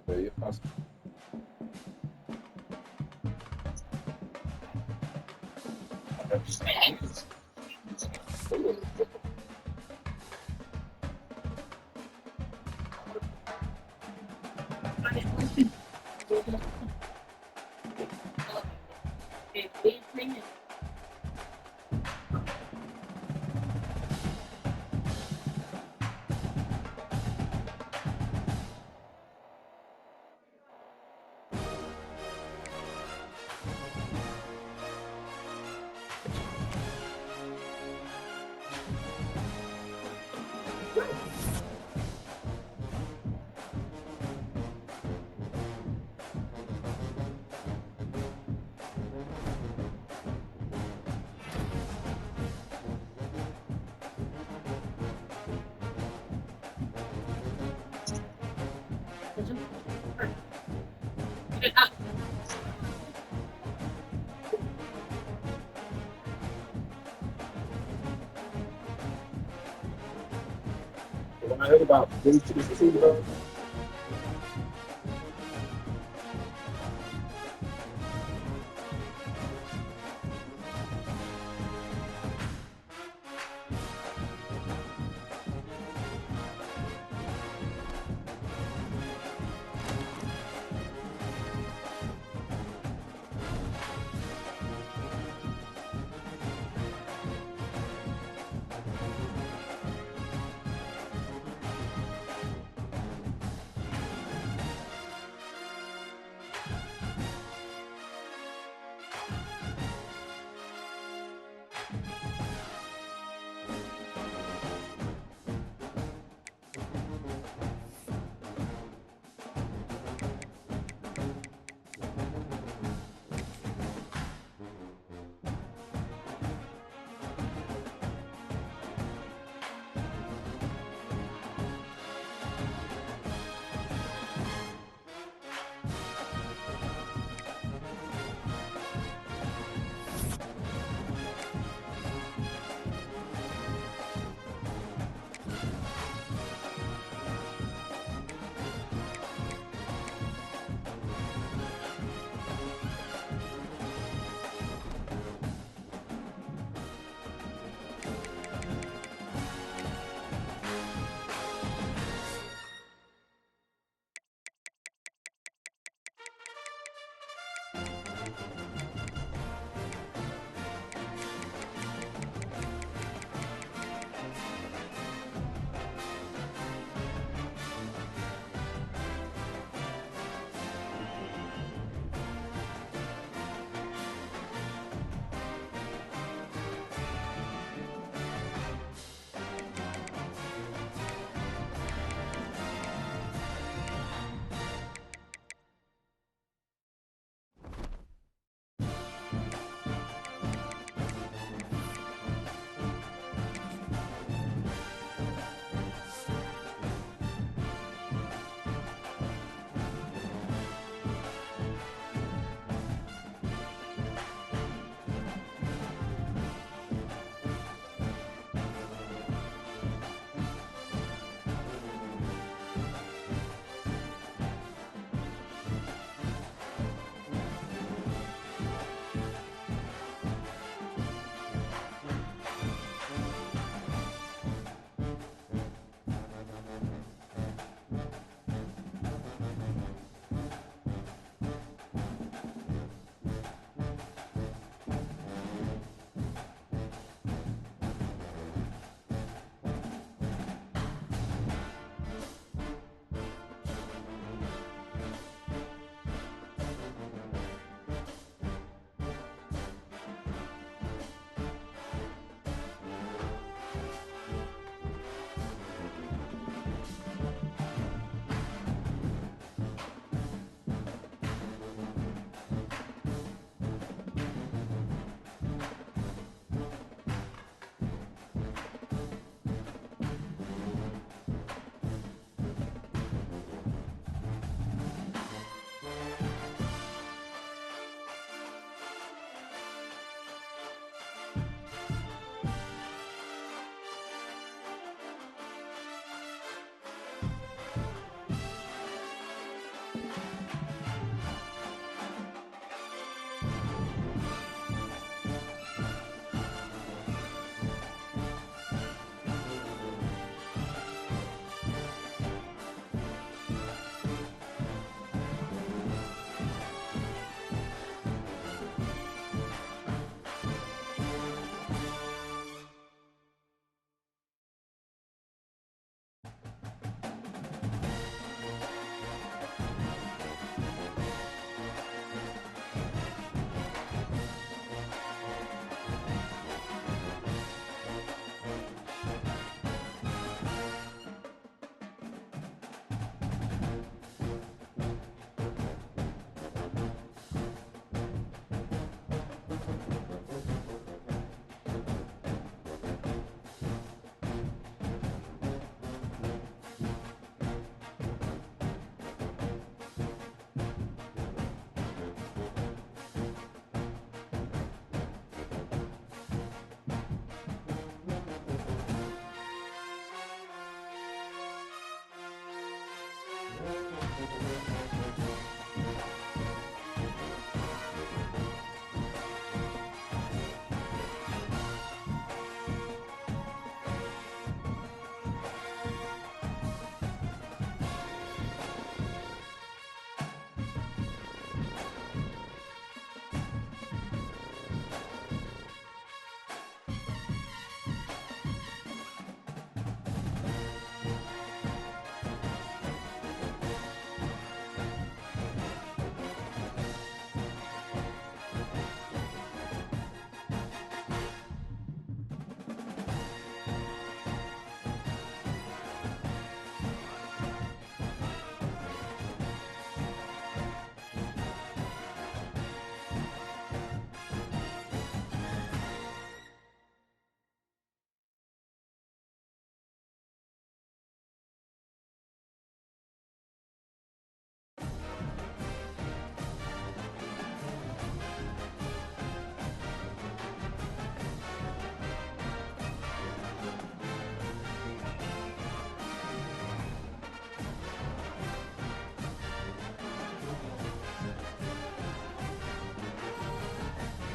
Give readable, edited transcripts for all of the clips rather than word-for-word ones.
Aí eu faço. Vai derrubar. Ele tira isso assim,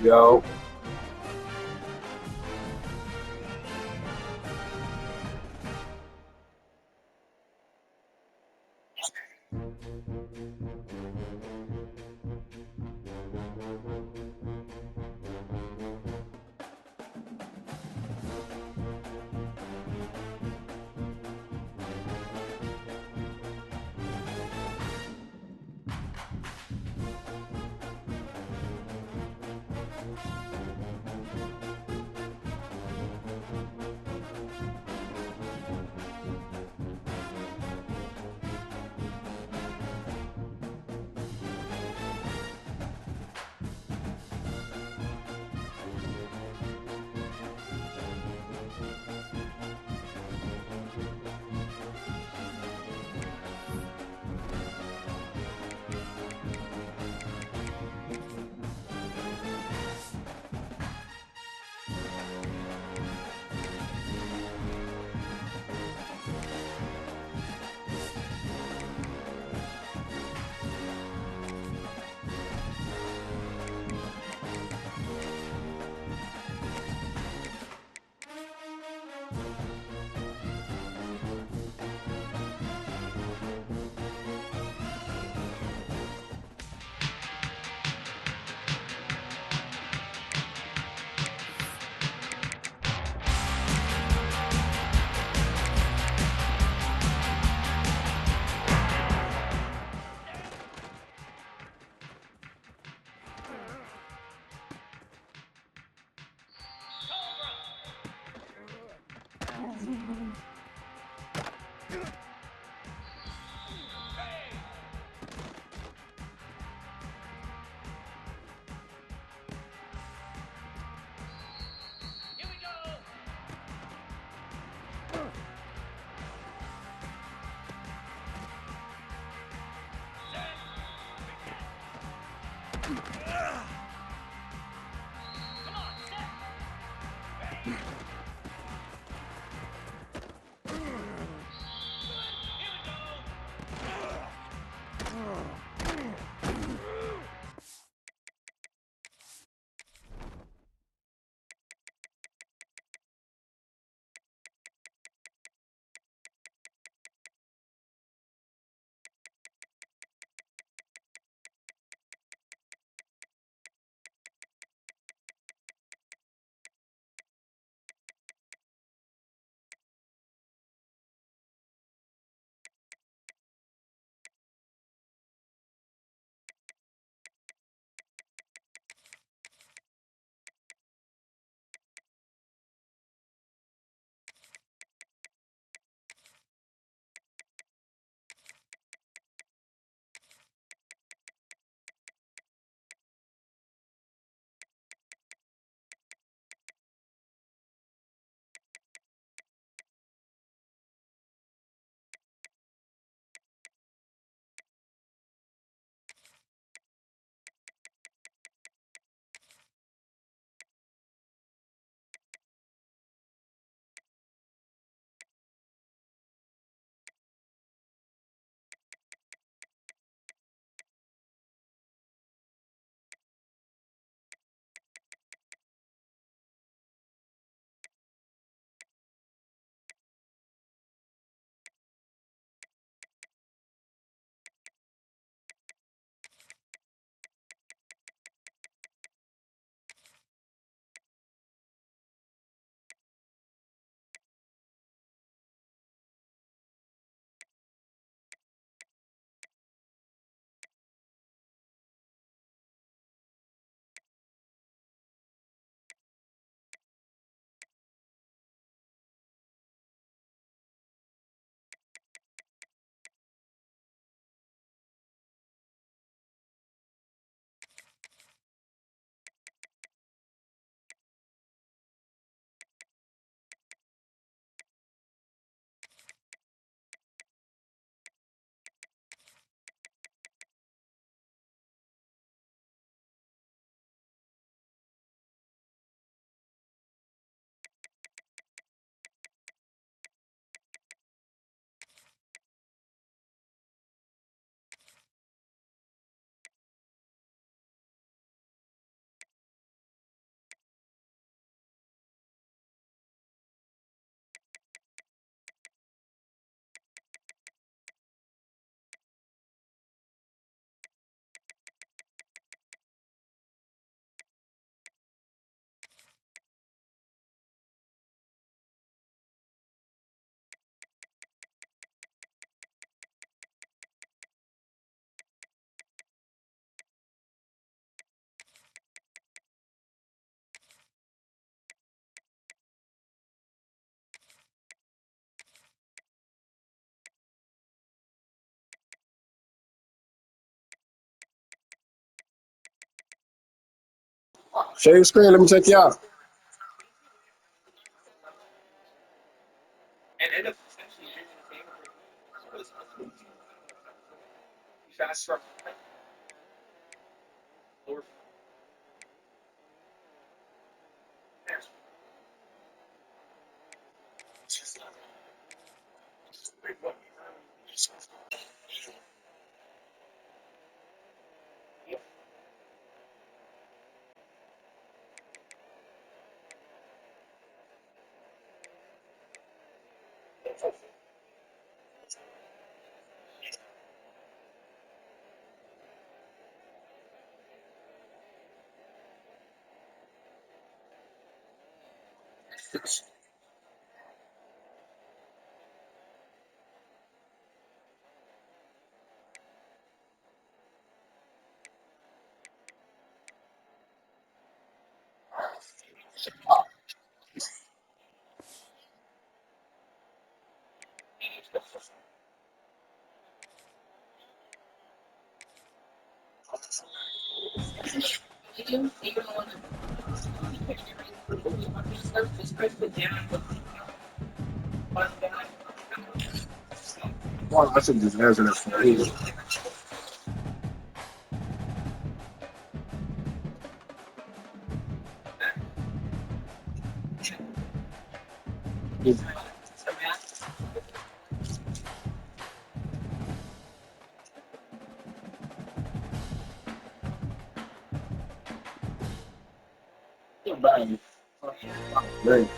Yo, Share your screen. Let me check you out. Wow, I should just answer that for you. Right.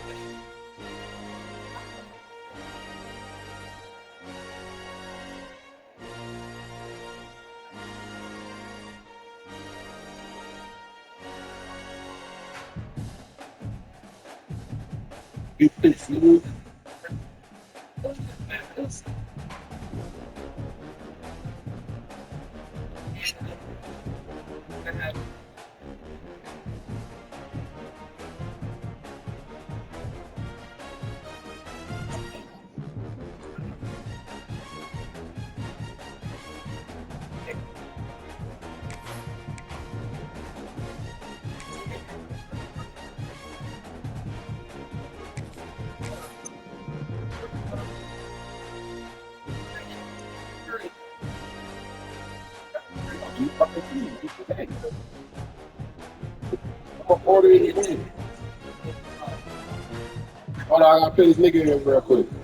Hold on, I gotta put this nigga in here real quick. We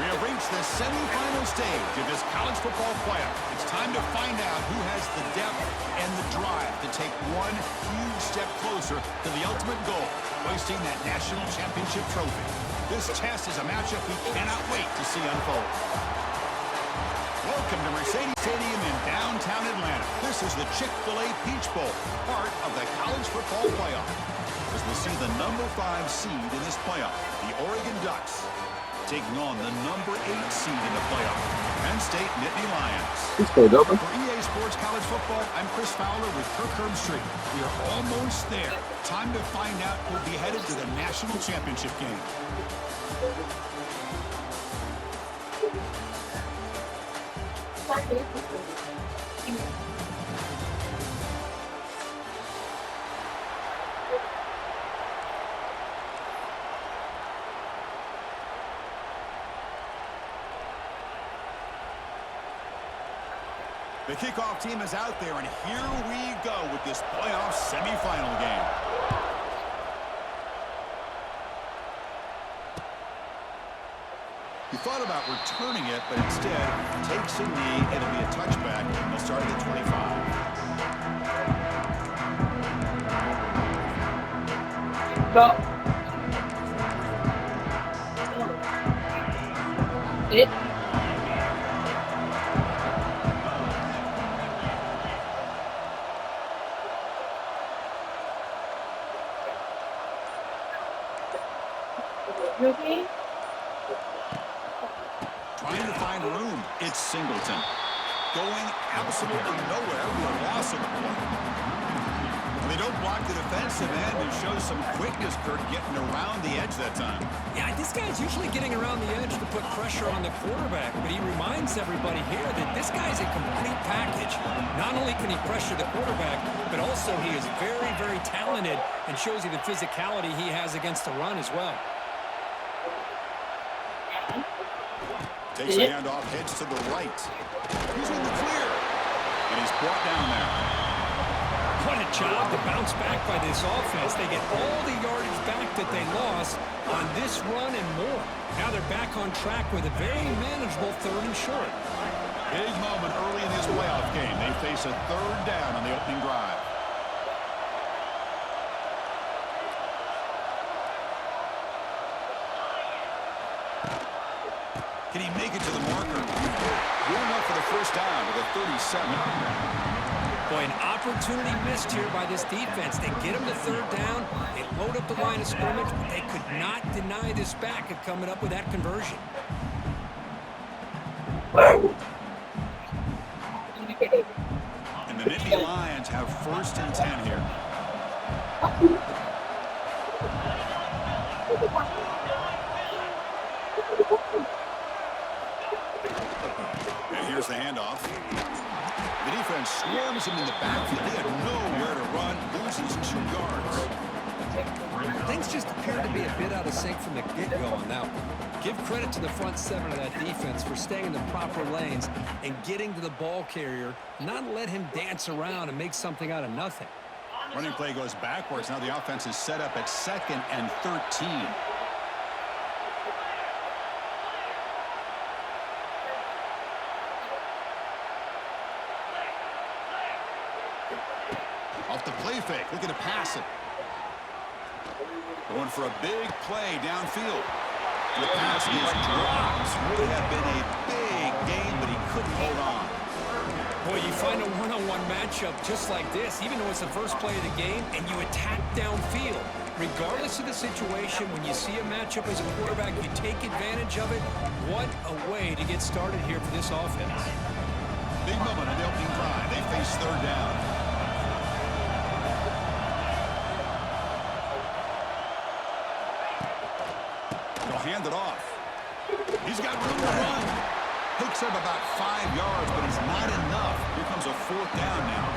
have reached the semifinal stage of this college football playoff. It's time to find out who has the depth and the drive to take one huge step closer to the ultimate goal, hoisting that national championship trophy. This test is a matchup we cannot wait to see unfold. Welcome to Mercedes Stadium in downtown Atlanta. This is the Chick-fil-A Peach Bowl, part of the college football playoff. As we see the number 5 seed in this playoff, the Oregon Ducks, taking on the number 8 seed in the playoff, Penn State Nittany Lions. For EA Sports College Football, I'm Chris Fowler with Kirk Herbstreit. We are almost there. Time to find out who'll be headed to the national championship game. The kickoff team is out there, and here we go with this playoff semifinal game. He thought about returning it, but instead takes a knee. It'll be a touchback. He'll start at the 25. Go. It. Okay. Trying to find room. It's Singleton. Going absolutely nowhere with a loss of the play. They don't block the defensive end and show some quickness, Kurt, getting around the edge that time. Yeah, this guy's usually getting around the edge to put pressure on the quarterback, but he reminds everybody here that this guy's a complete package. Not only can he pressure the quarterback, but also he is very, very talented and shows you the physicality he has against the run as well. Takes a handoff, heads to the right. He's in the clear. And he's brought down there. What a job to bounce back by this offense. They get all the yardage back that they lost on this run and more. Now they're back on track with a very manageable 3rd and short. Big moment early in this playoff game. They face a 3rd down on the opening drive. Can he make it to the marker? Good enough for the first down to the 37. Boy, an opportunity missed here by this defense. They get him to 3rd down. They load up the line of scrimmage, but they could not deny this back of coming up with that conversion. And the Nittany Lions have 1st and 10 here. And here's the handoff. The defense swarms him in the backfield. They had nowhere to run, loses 2 yards. Things just appear to be a bit out of sync from the get-go on that one. Give credit to the front 7 of that defense for staying in the proper lanes and getting to the ball carrier, not let him dance around and make something out of nothing. Running play goes backwards. Now the offense is set up at 2nd and 13. Off the play fake, looking to pass it. Going for a big play downfield. And the pass is dropped. Would have been a big game, but he couldn't hold on. Boy, you find a one-on-one matchup just like this, even though it's the first play of the game, and you attack downfield. Regardless of the situation, when you see a matchup as a quarterback, you take advantage of it. What a way to get started here for this offense. Big moment on the opening drive. They face 3rd down. They'll hand it off. He's got room to run. Picks up about 5 yards, but it's not enough. Here comes a 4th down now.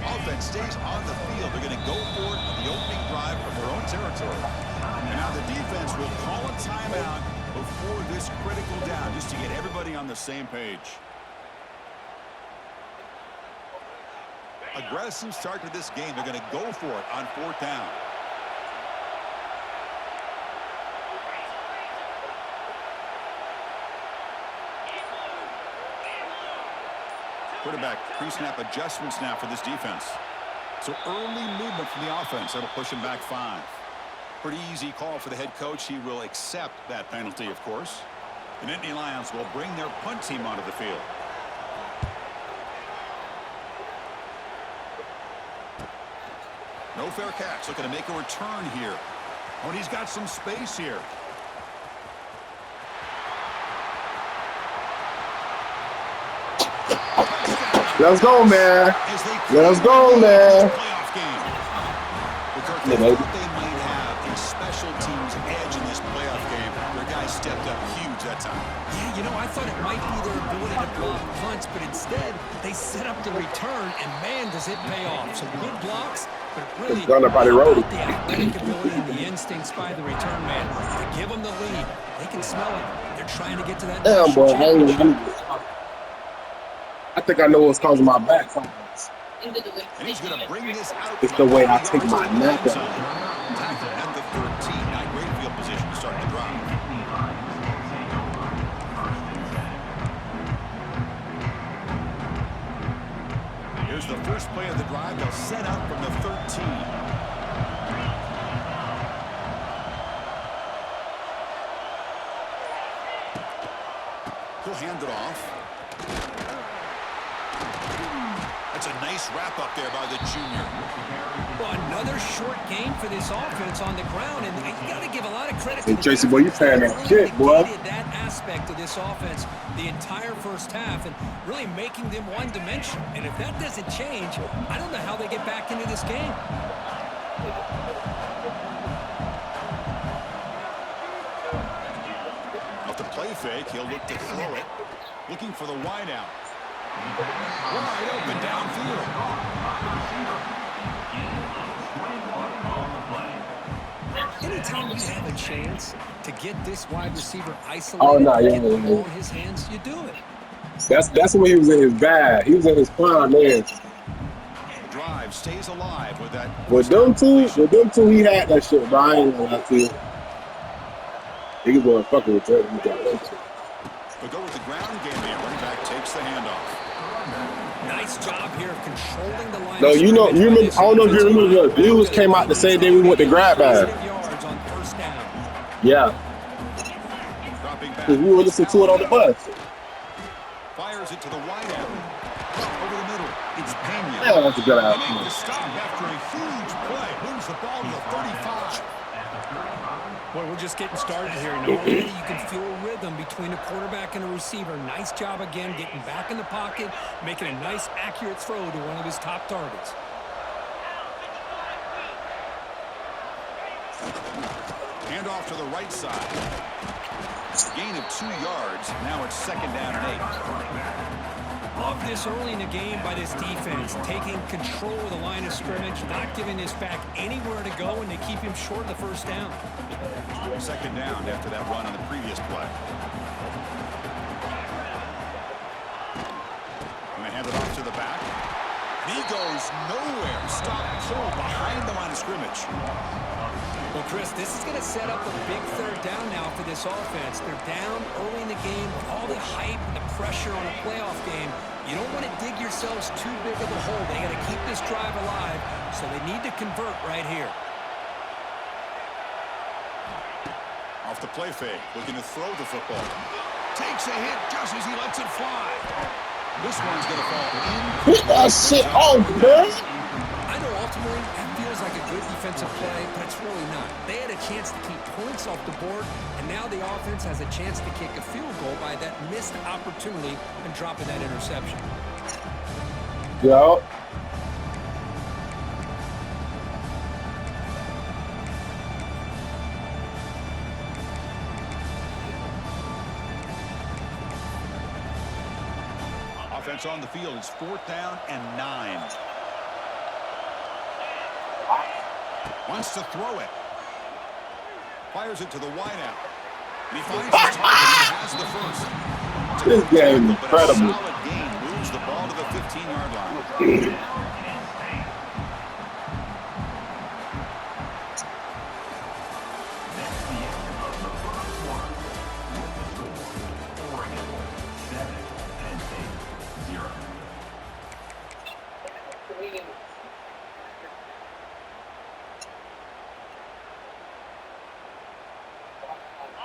Offense stays on the field. They're going to go for it on the opening drive from their own territory. And now the defense will call a timeout before this critical down, just to get everybody on the same page. Aggressive start to this game. They're going to go for it on 4th down. Quarterback pre-snap adjustments now for this defense. So early movement from the offense. That'll push him back 5. Pretty easy call for the head coach. He will accept that penalty, of course. The Nittany Lions will bring their punt team onto the field. No fair catch. Looking to make a return here. Oh, and he's got some space here. Let's go, man. Let's go, man. Yeah, baby. They might have a special teams edge in this playoff game. Their guys stepped up huge that time. Yeah, you know, I thought it might be their ability to block punts, but instead they set up the return, and man, does it pay off. Some good blocks, but really the athletic ability and the instincts by the return man to give them the lead. They can smell it. They're trying to get to that. Damn, boy. I think I know what's causing my back. And he's going to bring this out. It's the way I take my neck out. Tackle at the 13. Not great field position to start the drive. Here's the first play of the drive. They'll set up from the 13. He'll hand it off. That's a nice wrap up there by the junior. Well, another short gain for this offense on the ground, and you got to give a lot of credit to Hey, the Tracy, boy, you defense. playing They that really shit, boy. negated that aspect of this offense the entire first half and really making them one-dimensional. And if that doesn't change, I don't know how they get back into this game. Off the play fake, he'll look to throw it. Looking for the wide out. Wide open downfield. Anytime you have a chance to get this wide receiver Oh, isolated, no, yeah, get the yeah, ball yeah. in his hands, you do it. That's when he was in his bag. He was in his prime, man. The drive stays alive with that. With them two, he had that shit, but I ain't gonna lie to you. He was going fucking with Jordan. He got that shit. But go with the ground game here. Running back takes the handoff. Nice job here of controlling the line. No, you remember, I don't know if you remember, the Bills came out the same day we went to grab bag. Yards on first down. Yeah, Dropping back. because we were listening to it on the bus. Fires it to the wide out. Over the middle. It's Pena. Yeah, that's a good They idea. make the stop after a huge play. Moves the ball to the 35. Boy, we're just getting started here. And already you can feel a rhythm between a quarterback and a receiver. Nice job again getting back in the pocket, making a nice, accurate throw to one of his top targets. Handoff to the right side. Gain of 2 yards. Now it's second down and 8. Love this early in the game by this defense, taking control of the line of scrimmage, not giving this back anywhere to go, and they keep him short of the first down. Second down after that run on the previous play. Going to hand it off to the back. And he goes nowhere. Stop pull behind the line of scrimmage. Well, Chris, this is going to set up a big third down now for this offense. They're down early in the game with all the hype and the pressure on a playoff game. You don't want to dig yourselves too big of a hole. They got to keep this drive alive, so they need to convert right here. Off the play fake, looking to throw the football. Takes a hit just as he lets it fly. This one's going to fall in. Hit that shit off, man. I know ultimately that feels like a good defensive play, but it's really not. They had a chance to keep points off the board, and now the offense has a chance to kick a field goal by that missed opportunity and dropping that interception. Yo. Offense on the field. It's 4th down and 9. Wants to throw it. Fires it to the wideout. And he finds the target. He has the first. This game is But a incredible. solid gain moves the ball to the 15-yard line.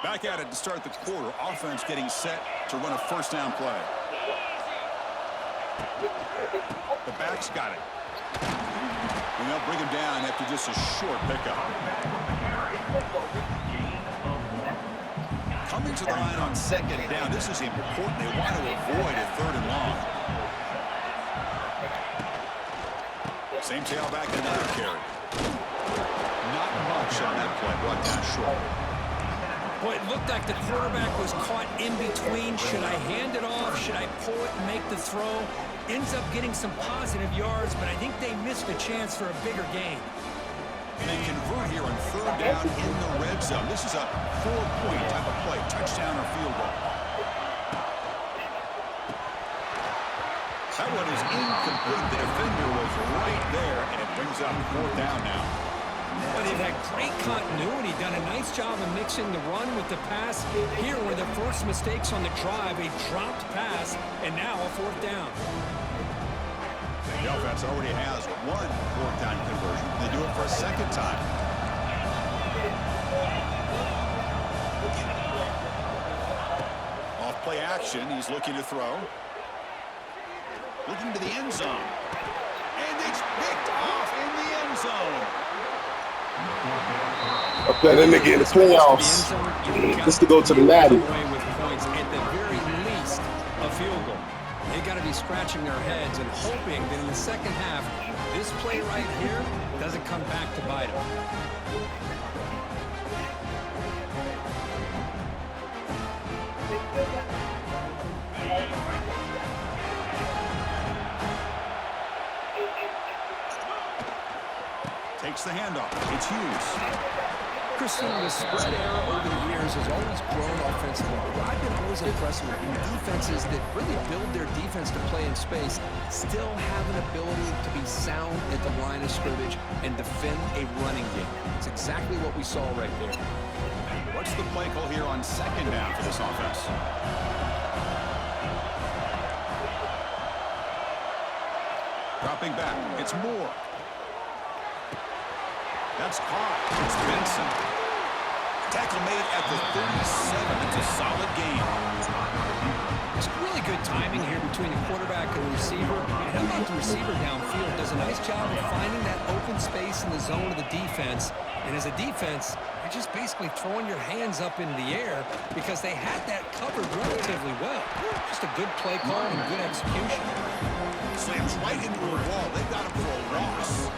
Back at it to start the quarter. Offense getting set to run a first down play. The back's got it. And they'll bring him down after just a short pickup. Coming to the line on second down. This is important. They want to avoid a 3rd and long. Same tailback, another carry. Not much on that play. Brought down short. Boy, it looked like the quarterback was caught in between. Should I hand it off? Should I pull it and make the throw? Ends up getting some positive yards, but I think they missed a chance for a bigger gain. And they convert here on 3rd down in the red zone. This is a 4-point type of play, touchdown or field goal. That one is incomplete. The defender was right there, and it brings up 4th down now. But they've had great continuity, done a nice job of mixing the run with the pass. Here were the first mistakes on the drive, a dropped pass, and now a 4th down. The offense already has 1 4th down conversion. They do it for a second time. Off play action, he's looking to throw. Looking to the end zone. picked off in the end zone. I play that nigga in the playoffs. Just to go to the Natty. Away with points, at the very least, a field goal. They got to be scratching their heads and hoping that in the second half, this play right here doesn't come back to bite them. Takes the handoff. It's Hughes. Christian, the spread era over the years has always grown offensively. What I've been always impressed with in defenses that really build their defense to play in space still have an ability to be sound at the line of scrimmage and defend a running game. It's exactly what we saw right there. What's the play call here on second down for this offense? Dropping back. It's Moore. That's caught. It's Benson. Tackle made at the 37. It's a solid gain. It's really good timing here between the quarterback and the receiver. And how about the receiver downfield? Does a nice job of finding that open space in the zone of the defense. And as a defense, you're just basically throwing your hands up into the air because they had that covered relatively well. Just a good play call and good execution. Slams right into a wall. They've got him for a loss.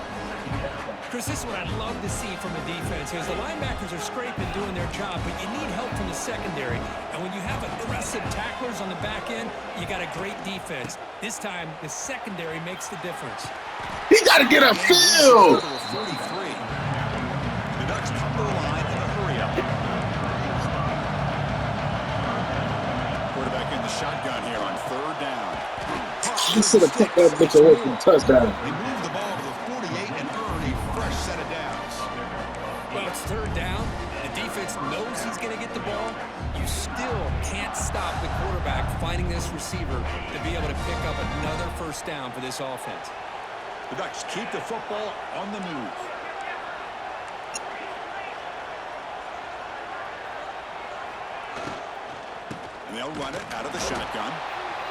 Chris, this is what I'd love to see from the defense. Is the linebackers are scraping, doing their job, but you need help from the secondary. And when you have aggressive tacklers on the back end, you got a great defense. This time, the secondary makes the difference. He got to get upfield. 43. The Ducks come to the line in a hurry-up. Quarterback in the shotgun here on third down. He should have picked that bitch away from the touchdown. They move the ball to the 48 and earn a fresh set of downs. Well, it's third down. The defense knows he's going to get the ball. You still can't stop the quarterback finding this receiver to be able to pick up another first down for this offense. The Ducks keep the football on the move. And they'll run it out of the shotgun.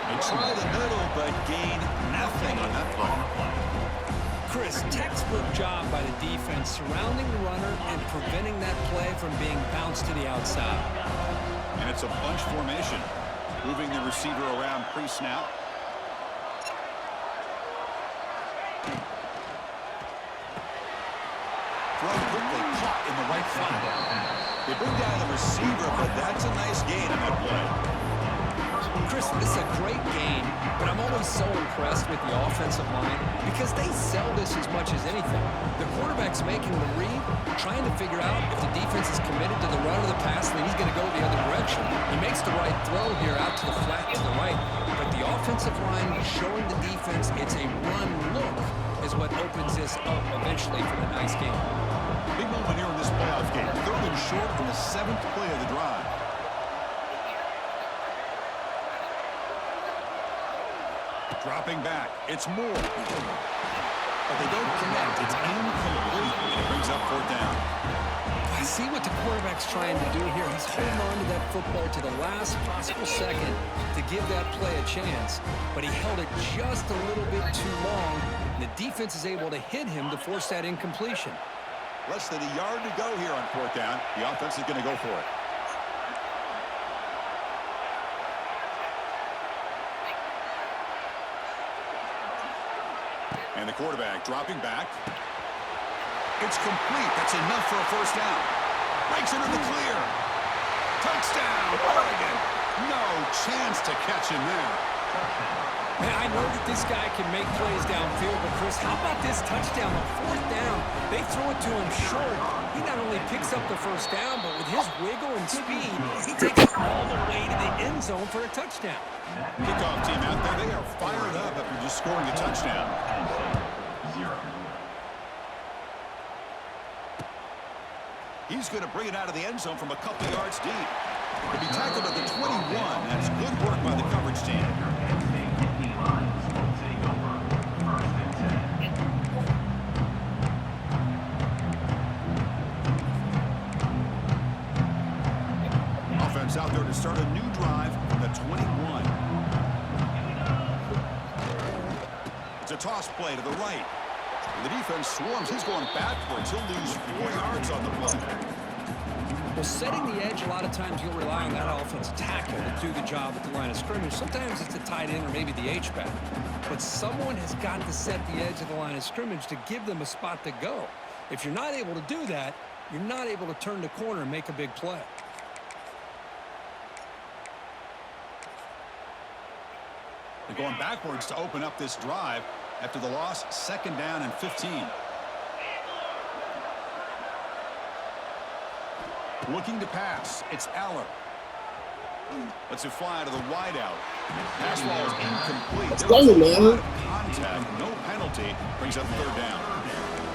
They try the middle, but gain nothing on that play. Chris, textbook job by the defense surrounding the runner and preventing that play from being bounced to the outside. And it's a bunch formation, moving the receiver around pre-snap. Throw quickly caught in the right flat. They bring down the receiver, but that's a nice gain on that play. Chris, this is a great game, but I'm always so impressed with the offensive line because they sell this as much as anything. The quarterback's making the read, trying to figure out if the defense is committed to the run or the pass, and then he's going to go the other direction. He makes the right throw here out to the flat to the right, but the offensive line showing the defense it's a run look is what opens this up eventually for the nice game. Big moment here in this playoff game. Third and short from the 7th play of the drive. Dropping back. It's Moore. But they don't connect. It's incomplete. And it brings up fourth down. I see what the quarterback's trying to do here. He's holding on to that football to the last possible second to give that play a chance. But he held it just a little bit too long. And the defense is able to hit him to force that incompletion. Less than a yard to go here on fourth down. The offense is going to go for it. And the quarterback dropping back. It's complete. That's enough for a first down. Breaks into the clear. Touchdown, Oregon. No chance to catch him there. Man, I know that this guy can make plays downfield, but Chris, how about this touchdown on fourth down? They throw it to him short. He not only picks up the first down, but with his wiggle and speed, he takes it all the way to the end zone for a touchdown. Kickoff team out there, they are fired up after just scoring a touchdown. He's going to bring it out of the end zone from a couple yards deep. He'll be tackled at the 21. That's good work by the coverage team. Offense out there to start a new drive from the 21. It's a toss play to the right. The defense swarms. He's going backwards. He'll lose 4 yards on the play. Well, setting the edge, a lot of times you'll rely on that offensive tackle to do the job at the line of scrimmage. Sometimes it's a tight end or maybe the H-back. But someone has got to set the edge of the line of scrimmage to give them a spot to go. If you're not able to do that, you're not able to turn the corner and make a big play. They're going backwards to open up this drive after the loss, 2nd down and 15. Looking to pass. It's Aller. Lets it fly to the wideout. Pass ball is incomplete. Let's go, man. Contact, no penalty. Brings up 3rd down.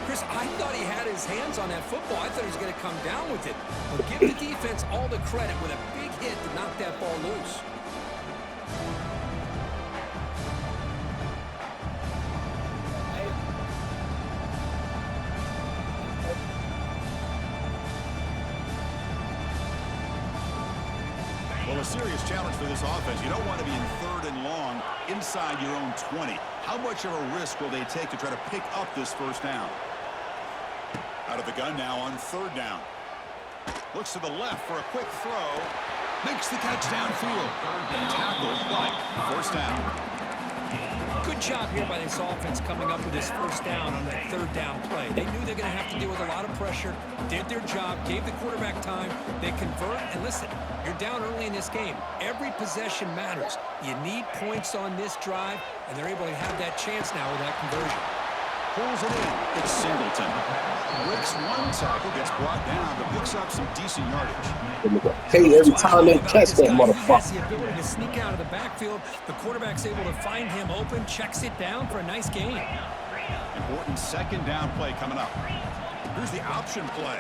Chris, I thought he had his hands on that football. I thought he was going to come down with it. But give the defense all the credit with a big hit to knock that ball loose. Well, a serious challenge for this offense. You don't want to be in 3rd and long inside your own 20. How much of a risk will they take to try to pick up this 1st down? Out of the gun now on 3rd down. Looks to the left for a quick throw. Makes the catch downfield. Tackled, but 1st down. Good job here by this offense coming up with this 1st down on that 3rd down play. They knew they're going to have to deal with a lot of pressure, did their job, gave the quarterback time, they convert, and listen, you're down early in this game. Every possession matters. You need points on this drive, and they're able to have that chance now with that conversion. Pulls it in. It's Singleton. Breaks 1 tackle, gets brought down, but picks up some decent yardage. Hey, every time they catch that He has motherfucker. the ability to sneak out of the backfield. The quarterback's able to find him open, checks it down for a nice gain. Important 2nd down play coming up. Here's the option play.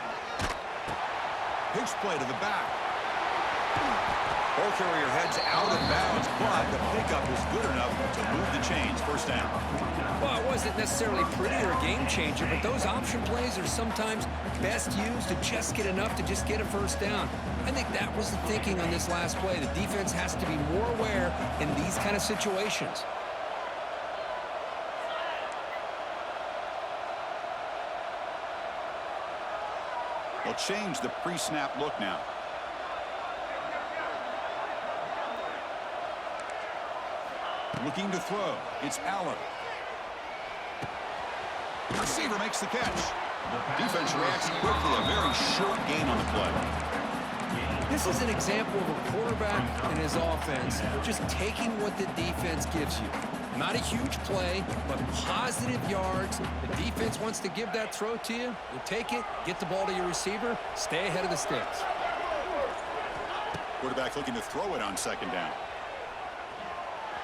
Pitch play to the back. Ball carrier heads out of bounds, but the pickup is good enough to move the chains. 1st down. Well, it wasn't necessarily pretty or a game changer, but those option plays are sometimes best used to just get enough to just get a 1st down. I think that was the thinking on this last play. The defense has to be more aware in these kind of situations. They'll change the pre-snap look now. Looking to throw. It's Aller. The receiver makes the catch. Defense reacts quickly. A very short gain on the play. This is an example of a quarterback and his offense just taking what the defense gives you. Not a huge play, but positive yards. The defense wants to give that throw to you. You take it, get the ball to your receiver, stay ahead of the sticks. Quarterback looking to throw it on 2nd down.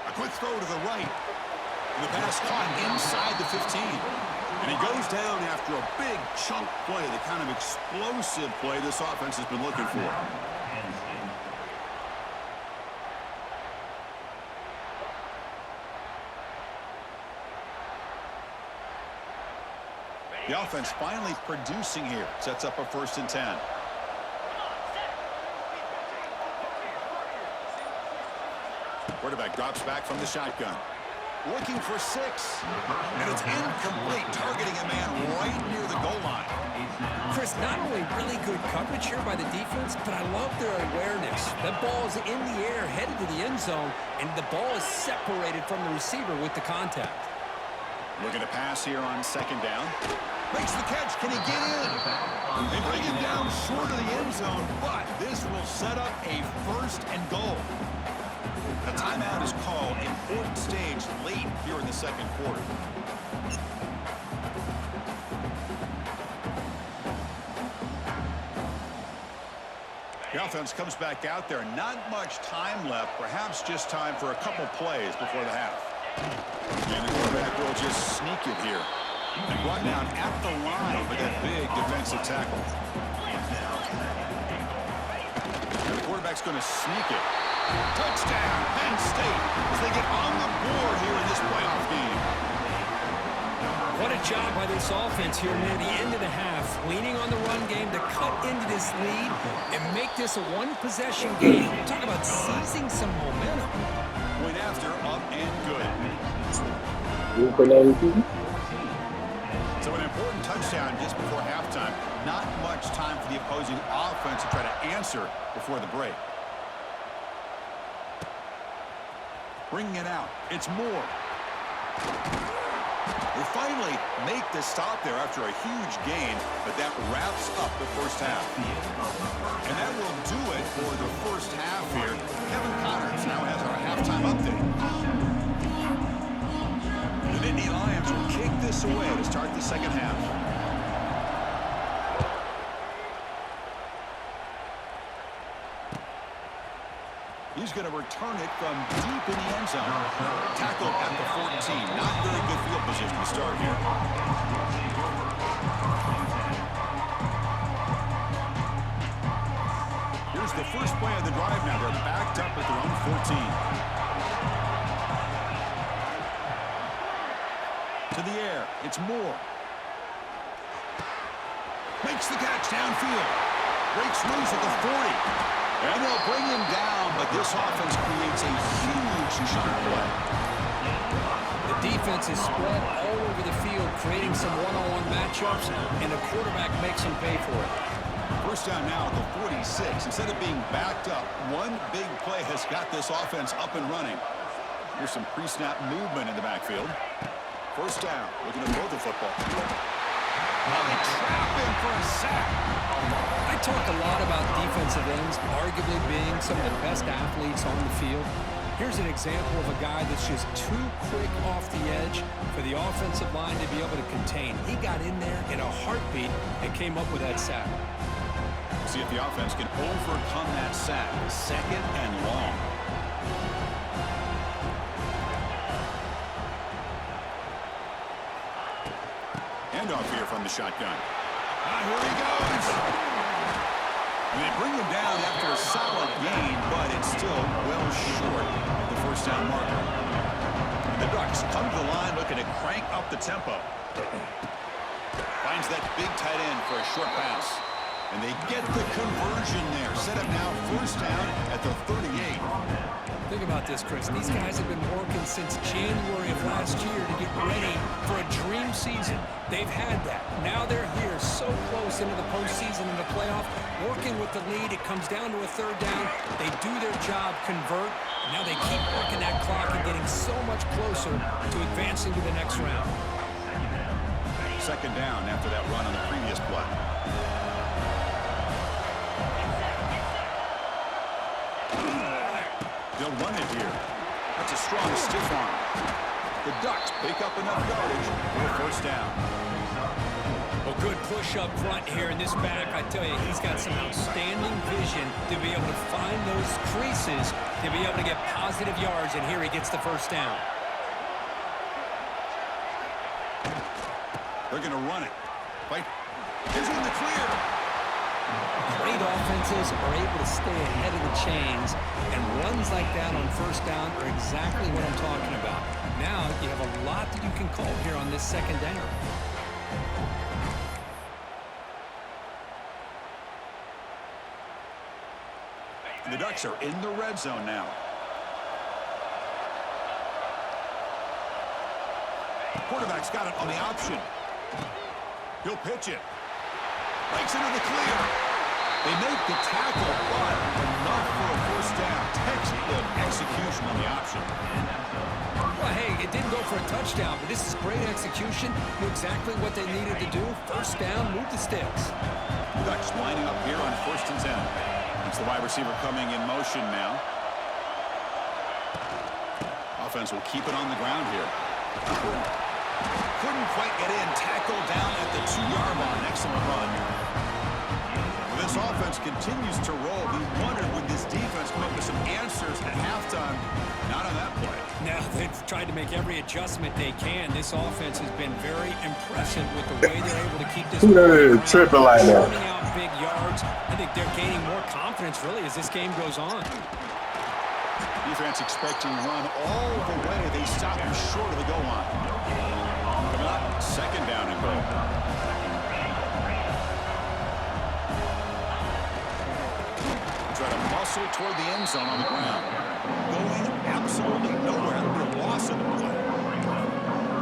A quick throw to the right. And the pass caught inside the 15. And he goes down after a big chunk play, the kind of explosive play this offense has been looking for. The offense finally producing here. Sets up a 1st and 10. Quarterback drops back from the shotgun. Looking for 6. And it's incomplete, targeting a man right near the goal line. Chris, not only really good coverage here by the defense, but I love their awareness. That ball is in the air, headed to the end zone, and the ball is separated from the receiver with the contact. Looking to pass here on 2nd down. Makes the catch. Can he get in? They bring him down short of the end zone, but this will set up a 1st and goal. A timeout is called. Important stage late here in the 2nd quarter. The offense comes back out there. Not much time left. Perhaps just time for a couple plays before the half. And the quarterback will just sneak it here. And brought down at the line with that big defensive tackle. And the quarterback's going to sneak it. Touchdown, Penn State, as they get on the board here in this playoff game. What a job by this offense here near the end of the half, leaning on the run game to cut into this lead and make this a 1-possession game. Talk about seizing some momentum. Point after, up and good. important touchdown just before halftime. Not much time for the opposing offense to try to answer before the break. Bringing it out. It's Moore. They finally make the stop there after a huge gain, but that wraps up the first half. And that will do it for the first half here. Kevin Connors now has our halftime update. The Nittany Lions will kick this away to start the second half. He's going to return it from deep in the end zone. Tackled at the 14. Not very good field position to start here. Here's the first play of the drive now. They're backed up at their own 14. To the air. It's Moore. Makes the catch downfield. Breaks loose at the 40. And they'll bring him down, but this offense creates a huge shot play. The defense is spread all over the field, creating some one-on-one matchups, and the quarterback makes them pay for it. First down now at the 46. Instead of being backed up, one big play has got this offense up and running. Here's some pre-snap movement in the backfield. First down, looking to throw the football. Now they trap him for a sack. I talk a lot about defensive ends arguably being some of the best athletes on the field. Here's an example of a guy that's just too quick off the edge for the offensive line to be able to contain. He got in there in a heartbeat and came up with that sack. See if the offense can overcome that sack. Second and long. Handoff here from the shotgun. Here he goes. And they bring him down after a solid gain, but it's still well short of the first down marker. And the Ducks come to the line looking to crank up the tempo. Finds that big tight end for a short pass. And they get the conversion there. Set up now first down at the 38. Think about this, Chris. These guys have been working since January of last year to get ready for a dream season. They've had that. Now they're here so close into the postseason and the playoff, working with the lead. It comes down to a third down. They do their job, convert. Now they keep working that clock and getting so much closer to advancing to the next round. Second down after that run on the previous play. They'll run it here. That's a strong stiff arm. The Ducks pick up enough yardage for a first down. A good push up front here in this back. I tell you, he's got some outstanding vision to be able to find those creases, to be able to get positive yards, and here he gets the first down. They're going to run it. Wait. He's in the clear. Great offenses are able to stay ahead of the chains, and runs like that on first down are exactly what I'm talking about. Now you have a lot that you can call here on this second down. The Ducks are in the red zone now. Quarterback's got it on the option. He'll pitch it. Breaks into the clear. They make the tackle, but enough for a first down. Textbook execution on the option. Well, hey, it didn't go for a touchdown, but this is great execution. Knew exactly what they needed to do. First down, move the sticks. Ducks lining up here on first and 10. It's the wide receiver coming in motion now. Offense will keep it on the ground here. Couldn't quite get in. Tackle down at the 2-yard line. Excellent run. This offense continues to roll. We wondered, would this defense come up with some answers at halftime? Not on that play. Now they've tried to make every adjustment they can. This offense has been very impressive with the way they're able to keep this tripping like that. turning out big yards. I think they're gaining more confidence really as this game goes on. Defense expecting run all the way. They stop him short of the goal line. Coming up, second down and goal. Try to muscle toward the end zone on the ground. Going absolutely nowhere. A loss of the play.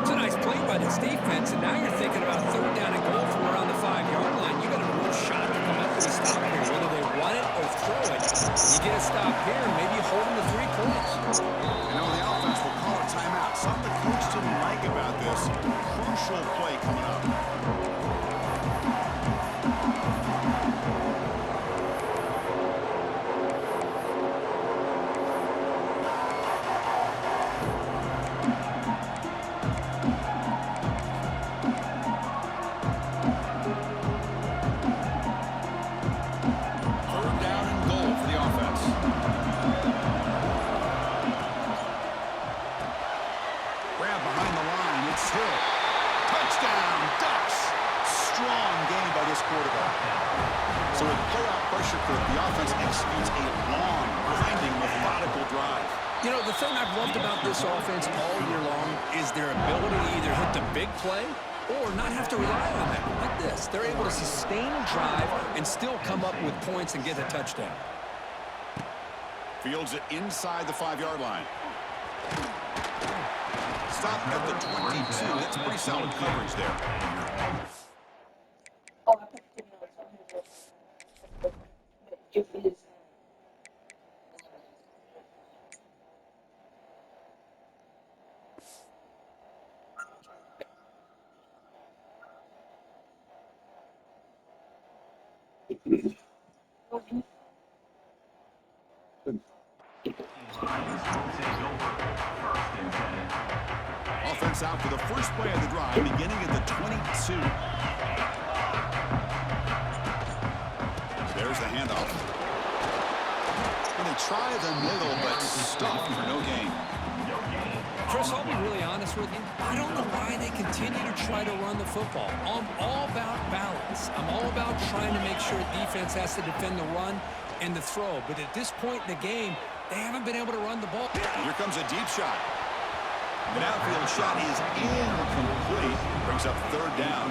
It's a nice play by by this defense, and now you're thinking about third down and goal from around the 5-yard line. You got a real shot to come up with a stop here, whether they run it or throw it. You get a stop here, and maybe you hold them to 3 points. You know, the offense will call a timeout. Something the coach didn't like about this. Crucial play coming up. Third down and goal for the offense. Grab behind the line. It's Hill. Touchdown, Ducks. Strong game by this quarterback. So with playoff pressure curve, the offense executes a long, grinding, methodical drive. You know, the thing I've loved about this offense all year long is their ability to either hit the big play or not have to rely on that. Like this. They're able to sustain a drive and still come up with points and get a touchdown. Fields it inside the 5-yard line. Stop at the 22. That's pretty solid coverage there. Offense out for the first play of the drive, beginning at the 22. There's the handoff. And they try the middle, but stuffed for no gain. Chris, I'll be really honest with you. I don't know why they continue to try to run the football. I'm all about balance. I'm all about trying to make sure defense has to defend the run and the throw. But at this point in the game, they haven't been able to run the ball. Here comes a deep shot. An outfield shot is incomplete. Brings up third down.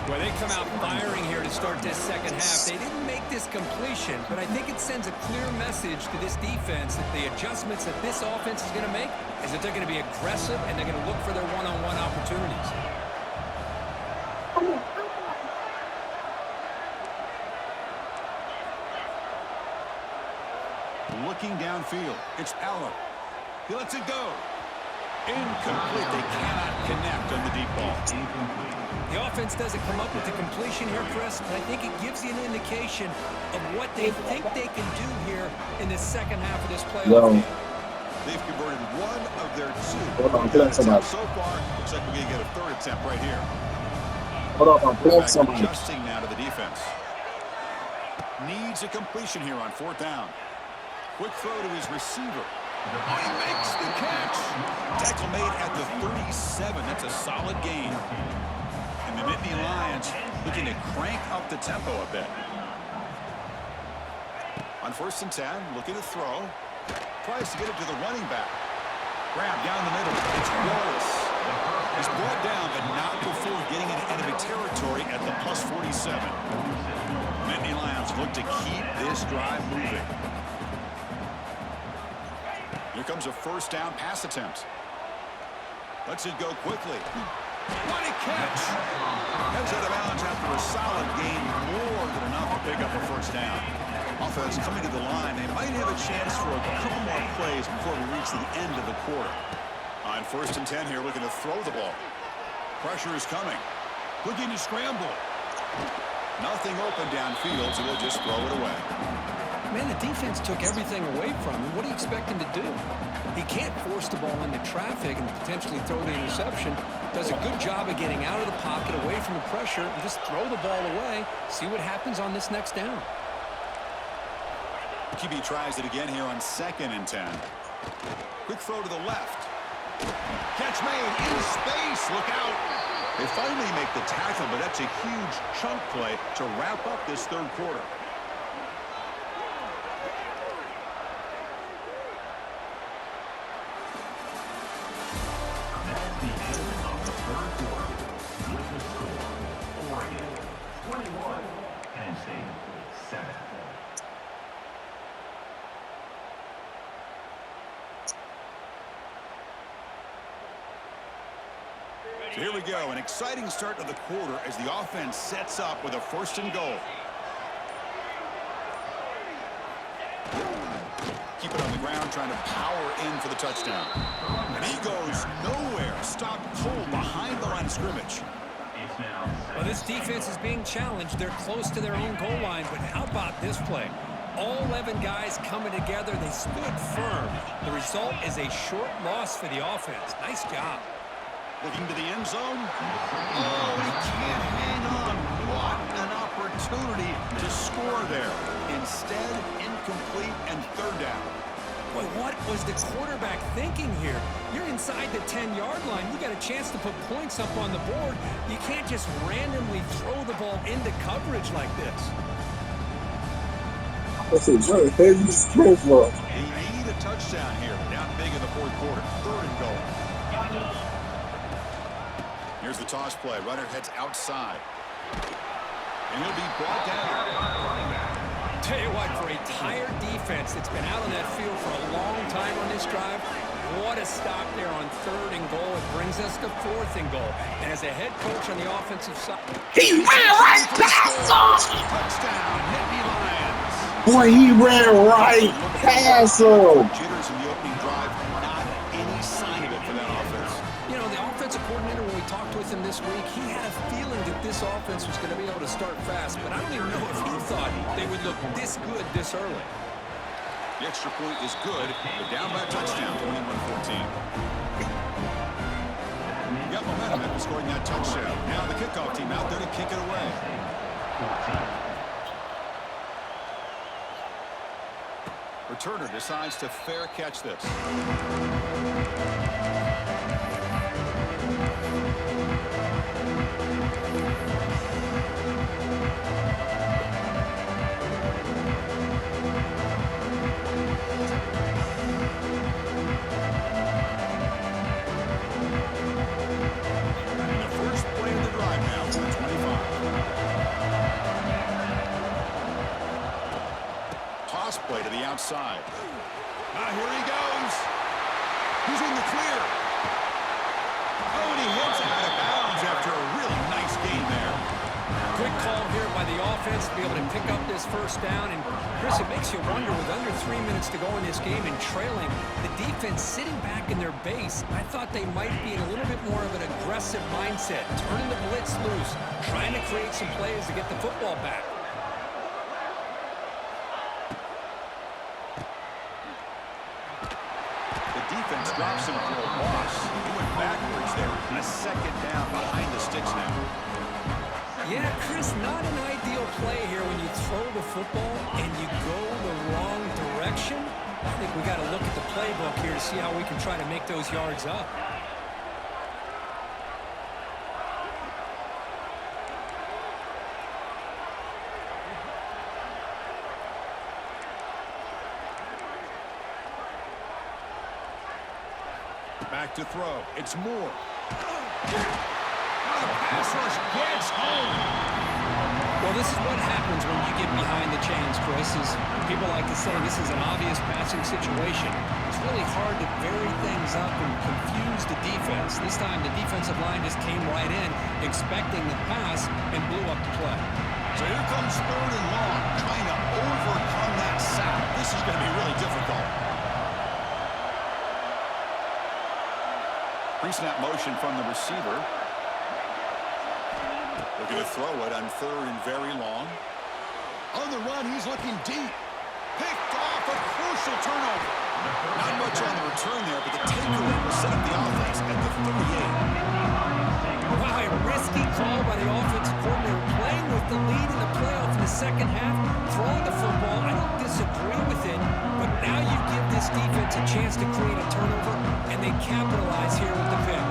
Well, they come out firing here to start this second half. They didn't make this completion, but I think it sends a clear message to this defense that the adjustments that this offense is going to make is that they're going to be aggressive and they're going to look for their one-on-one opportunities. Looking downfield. It's Allen. He lets it go. Incomplete. They cannot connect on the deep ball. The offense doesn't come up with the completion here, Chris, but I think it gives you an indication of what they think they can do here in the second half of this playoff game. They've converted one of their two. Hold on, play somebody. So far, looks like we're going to get a third attempt right here. Hold on, I'm playing somebody. Adjusting now to the defense. Needs a completion here on fourth down. Quick throw to his receiver. Oh, he makes the catch. Tackle made at the 37. That's a solid gain. And the Nittany Lions looking to crank up the tempo a bit. On first and 10, looking to throw. Tries to get it to the running back. Grab down the middle. It's Wallace. He's brought down, but not before getting into enemy territory at the plus 47. Nittany Lions look to keep this drive moving. Here comes a first down pass attempt. Lets it go quickly. What a catch! Heads out of bounds after a solid gain, more than enough to pick up a first down. Offense coming to the line. They might have a chance for a couple more plays before we reach the end of the quarter. On first and 10 here, looking to throw the ball. Pressure is coming. Looking to scramble. Nothing open downfield, so they'll just throw it away. Man, the defense took everything away from him. What do you expect him to do? He can't force the ball into traffic and potentially throw the interception. Does a good job of getting out of the pocket, away from the pressure, and just throw the ball away. See what happens on this next down. QB tries it again here on second and 10. Quick throw to the left. Catch made in space. Look out. They finally make the tackle, but that's a huge chunk play to wrap up this third quarter. So here we go, an exciting start to the quarter as the offense sets up with a 1st and goal. Keep it on the ground, trying to power in for the touchdown. And he goes nowhere. Stopped cold behind the line of scrimmage. Well, this defense is being challenged. They're close to their own goal line, but how about this play? All 11 guys coming together. They stood firm. The result is a short loss for the offense. Nice job. Looking to the end zone. Oh, he can't hang on. What an opportunity to score there. Instead, incomplete and 3rd down. Boy, what was the quarterback thinking here? You're inside the 10-yard line. You got a chance to put points up on the board. You can't just randomly throw the ball into coverage like this. That's a very heavy skill for him. They need a touchdown here. Down big in the 4th quarter. 3rd and goal. Here's the toss play. Runner heads outside. And he'll be brought down. Tell you what, for a tired defense that's been out on that field for a long time on this drive, what a stop there on 3rd and goal. It brings us to 4th and goal. And as a head coach on the offensive side, He ran right past us! Touchdown, Nittany Lions. Boy, he ran right past him! Jitters in the opening drive, not any sign of it for that offense. you know, the offensive coordinator, when we talked with him this week, he had a feeling that this offense was going to be able to start fast, but I don't even know if he thought they would look this good this early. The extra point is good. They're down by a touchdown, 21-14. Got momentum after scoring that touchdown. Now the kickoff team out there to kick it away. Returner decides to fair catch this. Play to the outside. Here he goes. He's in the clear. Oh, and he hits out of bounds after a really nice game there. Good call here by the offense to be able to pick up this first down. And, Chris, it makes you wonder, with under 3 minutes to go in this game and trailing, the defense sitting back in their base, I thought they might be in a little bit more of an aggressive mindset, turning the blitz loose, trying to create some plays to get the football back. Defense drops him for a loss. He went backwards there. And a second down behind the sticks now. Yeah, Chris, not an ideal play here when you throw the football and you go the wrong direction. I think we got to look at the playbook here to see how we can try to make those yards up. Back to throw. It's Moore. Now the pass rush gets home. Well, this is what happens when you get behind the chains, Chris. Is people like to say this is an obvious passing situation. It's really hard to vary things up and confuse the defense. This time the defensive line just came right in, expecting the pass, and blew up the play. So here comes 3rd and long, trying to overcome that sack. This is going to be really difficult. Pre-snap motion from the receiver. Looking to throw it on 3rd and very long. On the run, he's looking deep. Picked off, a crucial turnover. Not much on the return there, but the takeaway will set up the offense at the 38. Wow, a risky call by the offensive coordinator, playing with the lead in the playoff in the second half, throwing the football. I don't disagree with it, but now you give this defense a chance to create a turnover, and they capitalize here with the pick.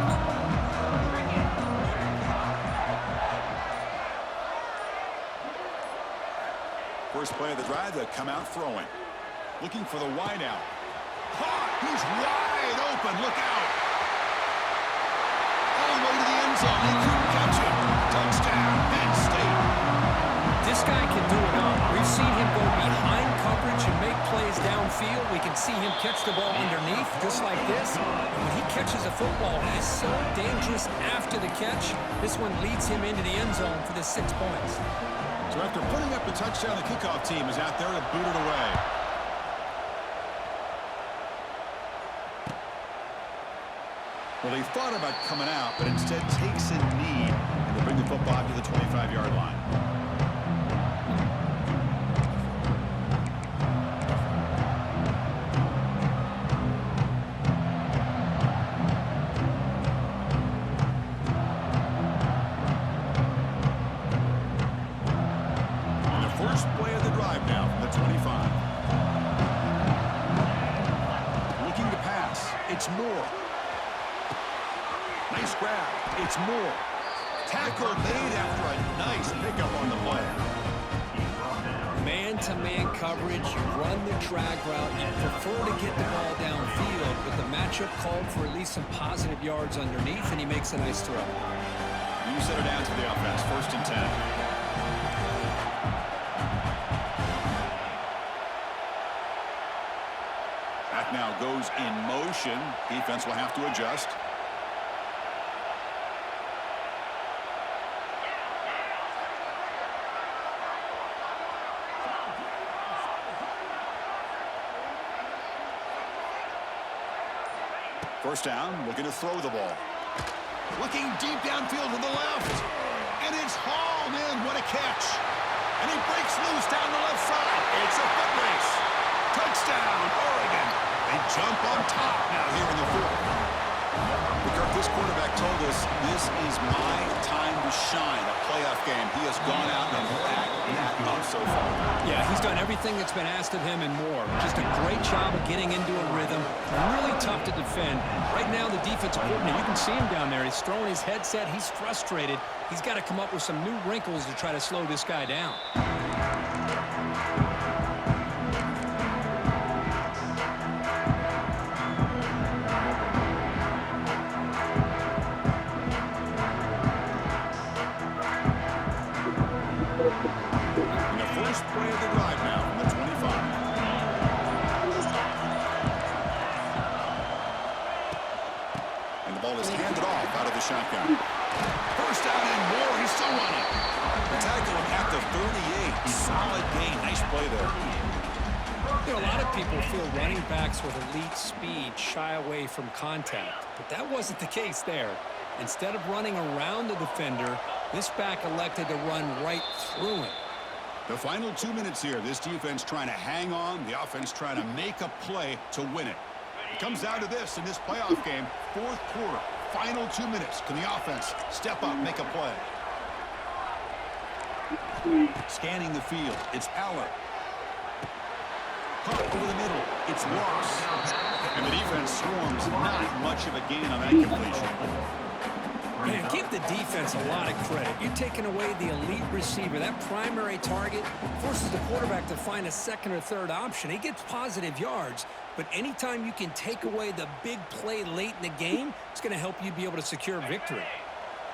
First play of the drive, they come out throwing. Looking for the wide out. Caught! He's wide open. Look out! All the way to the end zone. He couldn't catch it. Touchdown, Penn State. This guy can do it all. We've seen him go behind coverage and make plays downfield. field. We can see him catch the ball underneath, just like this. And when he catches a football, he is so dangerous after the catch. This one leads him into the end zone for the 6 points. So after putting up the touchdown, the kickoff team is out there to boot it away. Well, he thought about coming out, but instead takes a knee and will bring the football to the 25-yard line. And the first play of the drive now from the 25. Looking to pass. It's Moore. Nice grab. It's Moore. Tackle made after a nice pickup on the play. Man-to-man coverage, you run the drag route, you prefer to get the ball downfield, but the matchup called for at least some positive yards underneath, and he makes a nice throw. You set it down to the offense. 1st and 10. That now goes in motion. Defense will have to adjust. First down, looking to throw the ball. Looking deep downfield to the left. And it's hauled in. What a catch. And he breaks loose down the left side. It's a foot race. Touchdown, Oregon. They jump on top now here in the 4th. Kirk, this quarterback told us this is my time to shine. A playoff game. He has gone out and backed that up so far. Yeah, he's done everything that's been asked of him and more. Just a great job of getting into a rhythm. Really tough to defend. Right now, the defensive coordinator, you can see him down there. He's throwing his headset. He's frustrated. He's got to come up with some new wrinkles to try to slow this guy down. And the first play of the drive now from the 25. And the ball is handed off out of the shotgun. First down and more. He's still running. The tackle him at the 38. Solid gain. Nice play there. You know, a lot of people feel running backs with elite speed shy away from contact, but that wasn't the case there. Instead of running around the defender, this back elected to run right through him. The final 2 minutes here. This defense trying to hang on. The offense trying to make a play to win it. It comes down to this in this playoff game. 4th quarter. Final 2 minutes. Can the offense step up, make a play? Scanning the field. It's Aller. Punt over the middle. It's Ross. And the defense swarms. Not much of a gain on that completion. Man, give the defense a lot of credit. You're taking away the elite receiver. That primary target forces the quarterback to find a second or third option. He gets positive yards, but anytime you can take away the big play late in the game, it's going to help you be able to secure victory.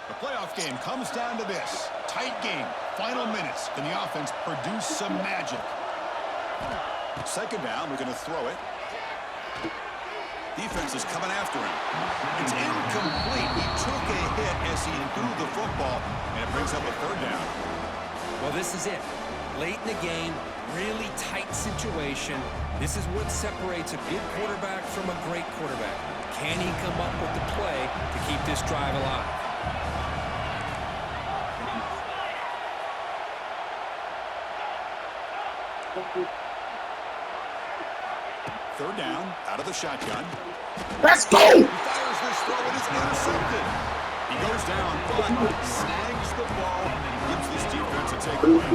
The playoff game comes down to this. Tight game. Final minutes. Can the offense produce some magic? Second down, we're going to throw it. Defense is coming after him. It's incomplete. He took a hit as he threw the football, and it brings up a 3rd down. Well, this is it. Late in the game, really tight situation. This is what separates a good quarterback from a great quarterback. Can he come up with the play to keep this drive alive? Third down, out of the shotgun. Let's go! He fires this throw, and it's intercepted. He goes down, but snags the ball and gives this defense a takeaway.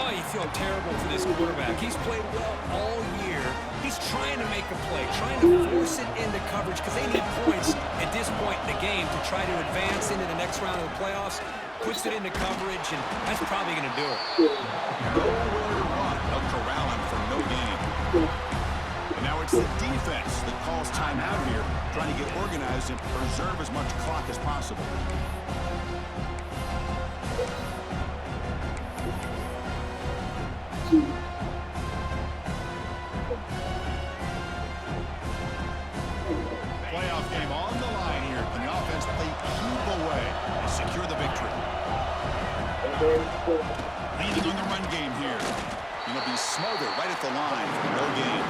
Oh, you feel terrible for this quarterback. He's played well all year. He's trying to make a play, trying to force it into coverage because they need points at this point in the game to try to advance into the next round of the playoffs. Puts it into coverage, and that's probably going to do it. Nowhere to run. They'll corral him for no gain. And now it's the defense that calls timeout here, trying to get organized and preserve as much clock as possible. smothered right at the line for no gain.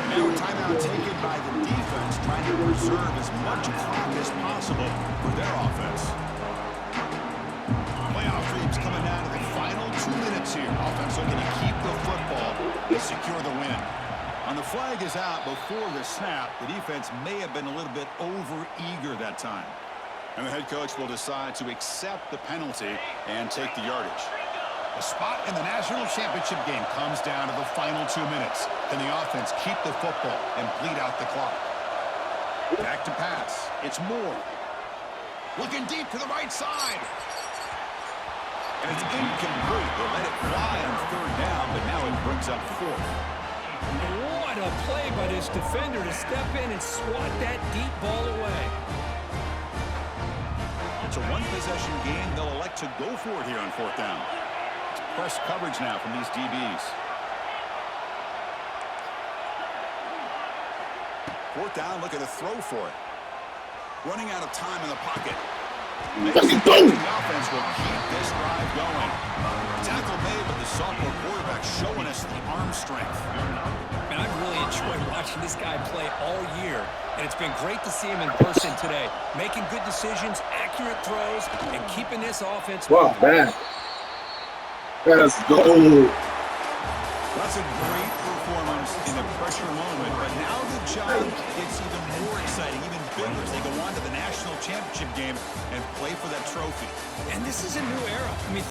Now a timeout taken by the defense, trying to preserve as much clock as possible for their offense. Playoff dreams coming down to the final 2 minutes here. Offense looking to keep the football and secure the win. And the flag is out before the snap. The defense may have been a little bit over-eager that time. And the head coach will decide to accept the penalty and take the yardage. The spot in the national championship game comes down to the final 2 minutes. Can the offense keep the football and bleed out the clock? Back to pass. It's Moore. Looking deep to the right side. And it's incomplete. They let it fly on third down, but now it brings up fourth. What a play by this defender to step in and swat that deep ball away. It's a one-possession game. They'll elect to go for it here on fourth down. It's press coverage now from these DBs. Fourth down, looking to throw for it. Running out of time in the pocket. The offense will keep this drive going. Tackle made, but the sophomore quarterback showing us the arm strength. And I've really enjoyed watching this guy play all year, and it's been great to see him in person today, making good decisions, accurate throws, and keeping this offense. Wow, man. Let's go. That's a great performance in the pressure moment, but now the job gets even more exciting, even bigger as they go on to the national championship game and play for that trophy. And this is a new era. I mean,